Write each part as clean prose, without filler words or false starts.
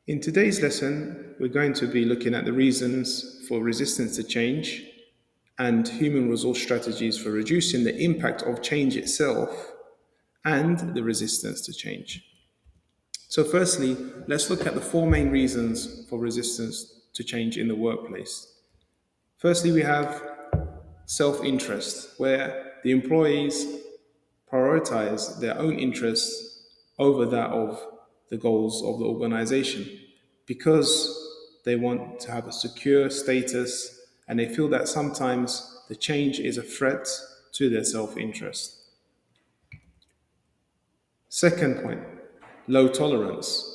In today's lesson, we're going to be looking at the reasons for resistance to change and human resource strategies for reducing the impact of change itself and the resistance to change. So, firstly, let's look at the four main reasons for resistance to change in the workplace. Firstly, we have self interest, where the employees prioritize their own interests over that of the goals of the organization because they want to have a secure status and they feel that sometimes the change is a threat to their self interest. Second point, low tolerance.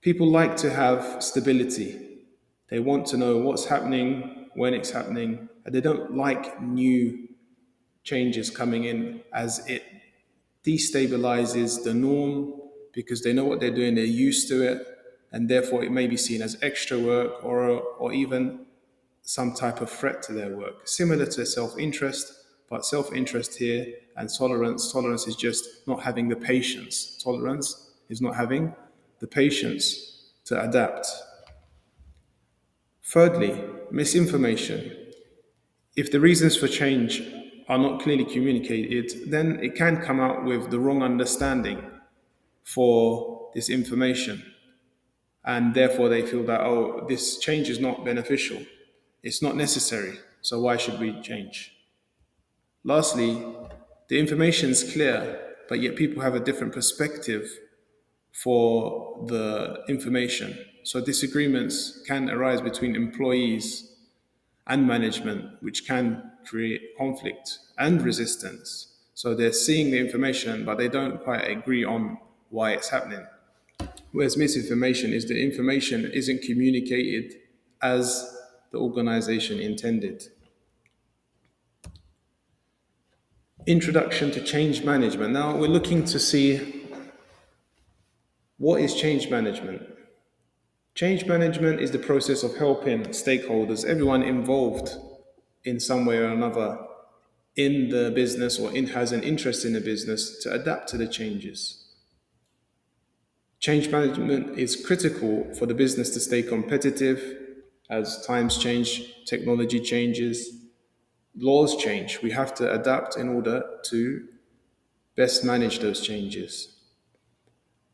People like to have stability. They want to know what's happening, when it's happening, and they don't like new changes coming in as it destabilizes the norm because they know what they're doing, they're used to it, and therefore it may be seen as extra work or even some type of threat to their work. Similar to self interest, but self interest here and tolerance is just not having the patience. Tolerance is not having the patience to adapt. Thirdly, misinformation. If the reasons for change are not clearly communicated, then it can come out with the wrong understanding for this information. And therefore, they feel that, oh, this change is not beneficial. It's not necessary. So why should we change? Lastly, the information is clear, but yet people have a different perspective for the information. So disagreements can arise between employees and management, which can create conflict and resistance. So they're seeing the information, but they don't quite agree on why it's happening. Whereas misinformation is the information isn't communicated as the organization intended. Introduction to change management. Now we're looking to see what is change management. Change management is the process of helping stakeholders, everyone involved in some way or another in the business or has an interest in the business to adapt to the changes. Change management is critical for the business to stay competitive as times change, technology changes, laws change. We have to adapt in order to best manage those changes.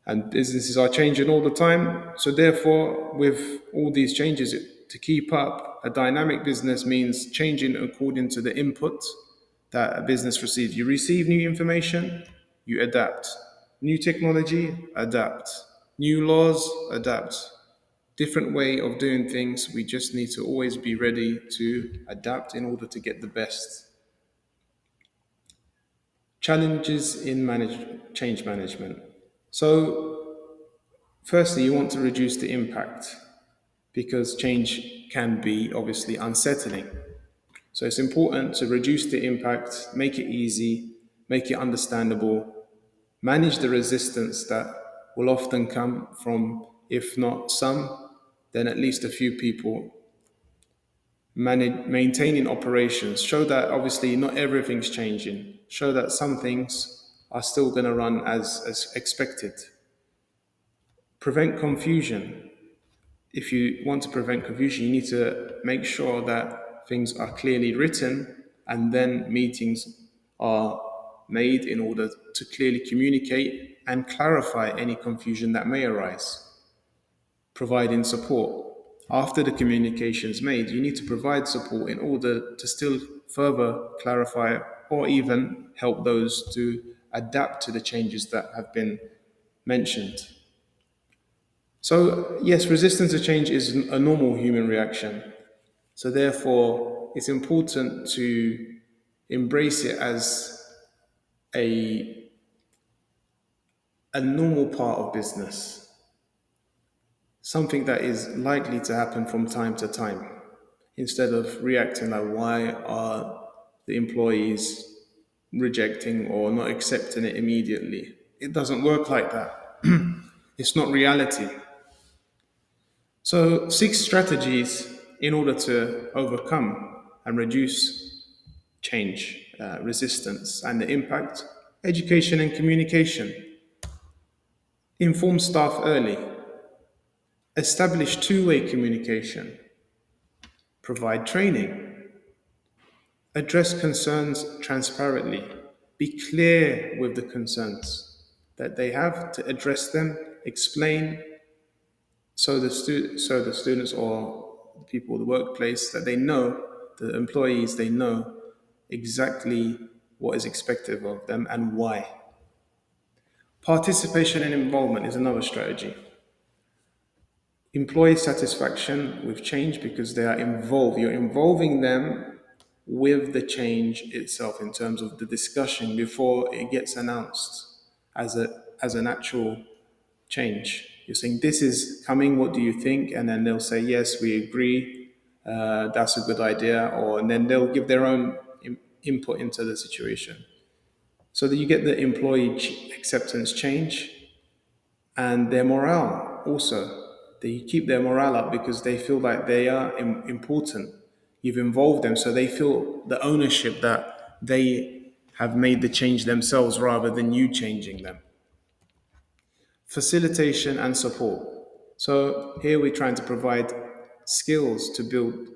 And businesses are changing all the time. So, therefore, with all these changes, to keep up, a dynamic business means changing according to the input that a business receives. You receive new information, you adapt. New technology, adapt. New laws, adapt. Different way of doing things. We just need to always be ready to adapt in order to get the best. Challenges in change management. So, firstly, you want to reduce the impact because change can be obviously unsettling. So it's important to reduce the impact, make it easy, make it understandable, manage the resistance that will often come from, if not some, then at least a few people. Maintaining operations, show that obviously not everything's changing, show that some things are still going to run as expected. Prevent confusion. If you want to prevent confusion, you need to make sure that things are clearly written and then meetings are made in order to clearly communicate and clarify any confusion that may arise. Providing support. After the communication is made, you need to provide support in order to still further clarify or even help those to adapt to the changes that have been mentioned. So, yes, resistance to change is a normal human reaction. So, therefore, it's important to embrace it as a, a normal part of business, something that is likely to happen from time to time, instead of reacting like, why are the employees rejecting or not accepting it immediately? It doesn't work like that. It's not reality. So, 6 strategies in order to overcome and reduce change, resistance, and the impact. Education and communication. Inform staff early. Establish two-way communication, provide training, address concerns transparently, be clear with the concerns that they have to address them, explain so the students or the people in the workplace that they know, the employees, they know exactly what is expected of them and why. Participation and involvement is another strategy. Employee satisfaction with change because they are involved. You're involving them with the change itself in terms of the discussion before it gets announced as an actual change. You're saying, this is coming, what do you think? And then they'll say, yes, we agree, that's a good idea. Or, and then they'll give their own input into the situation. So that you get the employee acceptance change and their morale also. They keep their morale up because they feel like they are important. You've involved them, so they feel the ownership that they have made the change themselves rather than you changing them. Facilitation and support. So here we're trying to provide skills to build,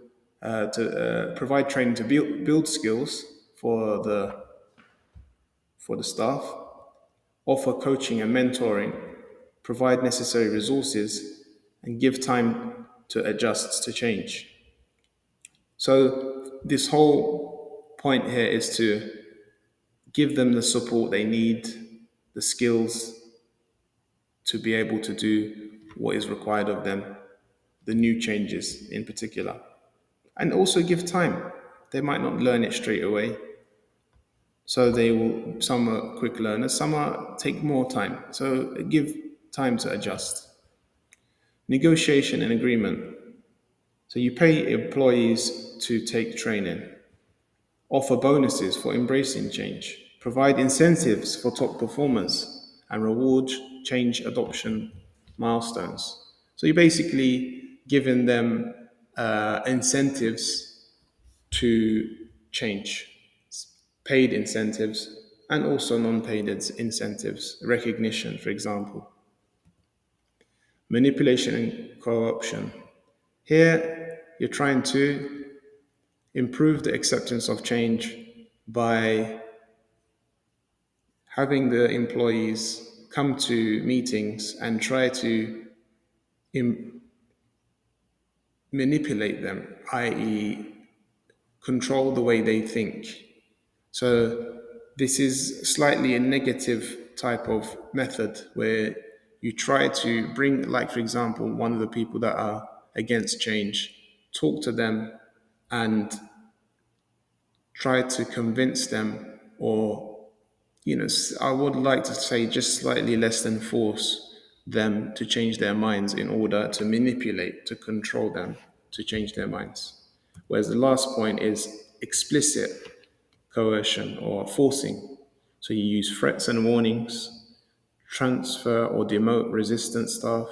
to provide training to build skills for the staff, offer coaching and mentoring, provide necessary resources, and give time to adjust to change. So this whole point here is to give them the support they need, the skills to be able to do what is required of them, the new changes in particular. And also give time. They might not learn it straight away. So they will, some are quick learners, some are take more time. So give time to adjust. Negotiation and agreement. So you pay employees to take training, offer bonuses for embracing change, provide incentives for top performers, and reward change adoption milestones. So you're basically giving them incentives to change, paid incentives and also non-paid incentives, recognition, for example. Manipulation and co-option. Here, you're trying to improve the acceptance of change by having the employees come to meetings and try to Im- manipulate them, i.e., control the way they think. So this is slightly a negative type of method where you try to bring, like for example, one of the people that are against change, talk to them and try to convince them, or I would like to say just slightly less than force them to change their minds in order to manipulate, to control them to change their minds. Whereas the last point is explicit coercion or forcing. So you use threats and warnings, transfer or demote resistant staff,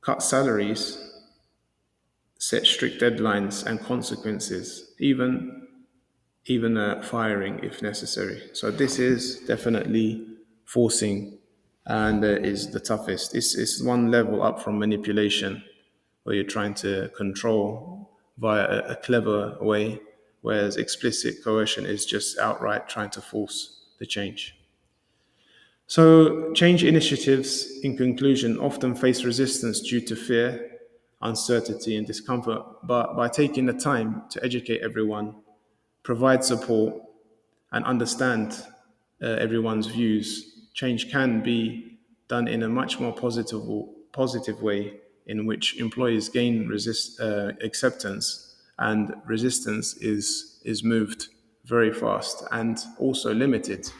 cut salaries, set strict deadlines and consequences, even firing if necessary. So this is definitely forcing, and is the toughest. It's one level up from manipulation, where you're trying to control via a clever way, whereas explicit coercion is just outright trying to force the change. So change initiatives, in conclusion, often face resistance due to fear, uncertainty, and discomfort. But by taking the time to educate everyone, provide support, and understand everyone's views, change can be done in a much more positive way in which employees gain acceptance and resistance is moved very fast and also limited.